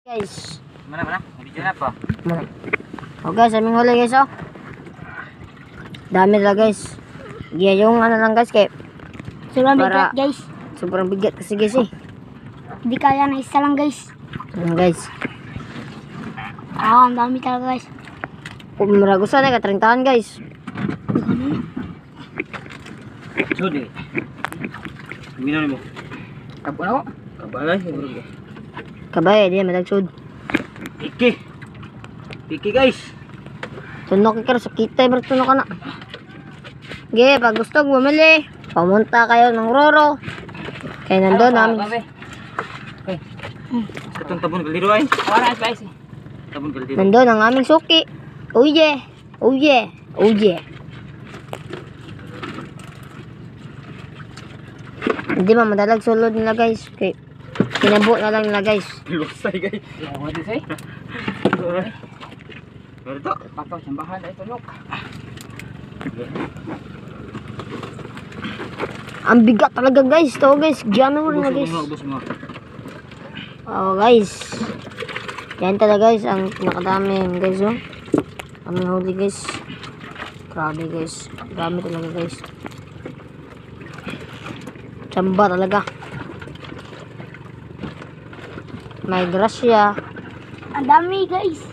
Guys. Mana? Video na pa. Oh guys, aming huli guys oh. Dami talaga guys. Yung ano lang guys kay Sobrang Para- bigat guys. sobrang bigat kasi guys eh. Hindi kaya na isa lang guys. Ayan guys. Ang dami talaga guys. Kung maragusan na ka 30 guys. Sudah. Minum mo. Tapos ako. Kabalay siguro. Kabay di madagsud. Iki guys. Tunok ka sa kita bro tunok ka na. Ge, pag gusto bumili, pumunta kayo ng Roro. Kaya nandoon namin. Katong tabon kaliro ay. Wala spicy. Tabon kaliro. Nandoon ang aming suki. Oh yeah. Oh yeah. Oh yeah. Hindi man madalag sulod nila guys. Okay. Kinabo na lang nila guys. Lusay guys. What is say? Pero to, pataw sambahan ay tulok. Ang bigat talaga guys. Ito guys. Giyano mo rin na guys. Ubus mo. Oh guys. Yan talaga guys. Ang nakadami yan guys oh. Kami huli guys. Grabe guys. Grabe talaga guys. Tsamba talaga. May grasya. Ang dami guys.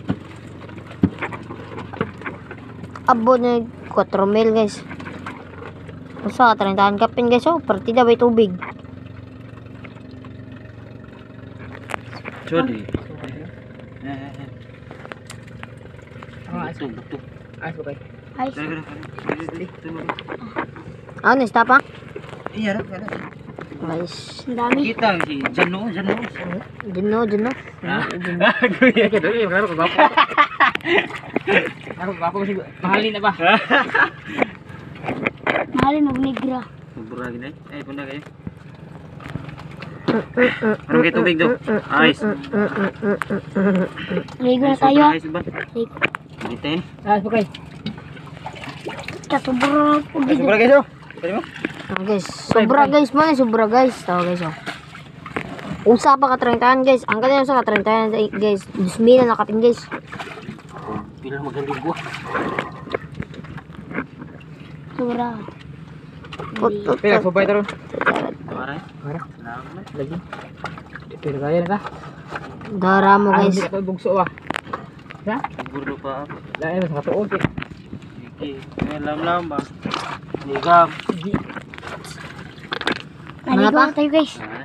Abo na 4,000 guys. Usa ka 30 kapin guys oh. Partida bay tubig. Sorry. Betul. Guys. Ano stop ha? Iya, Guys. Ang dami. Kita si Jano. Dino. Aku ya ke dulu baru ke bapak. Aku bapak masih mahalin apa? Mahalin ng negra. Bubur lagi nih. Punta kayo. Ano kayo tubig do? Ayos. Ligo na tayo. Ayos ba? Ligo. Gitin. Ayos po kayo. Sobra po dito. Sobra kayo. Tadi mo? Oh, guys. Sobra guys. Mana sobra guys. Tahu guys oh. Usa pa ka 30 guys. Ang kanina sa ka 30 guys. 2,000 na nakapin guys. Bilang magaling gua. Sobra. Pila so bay taron. Maray. Salamat lagi. Pero kaya na ka. Dara mo guys. Hindi ka bugso ba? Ha? Buguro pa ako. Lain sa katuon. Sige. Lam ba? Ligam. Naligo na tayo guys.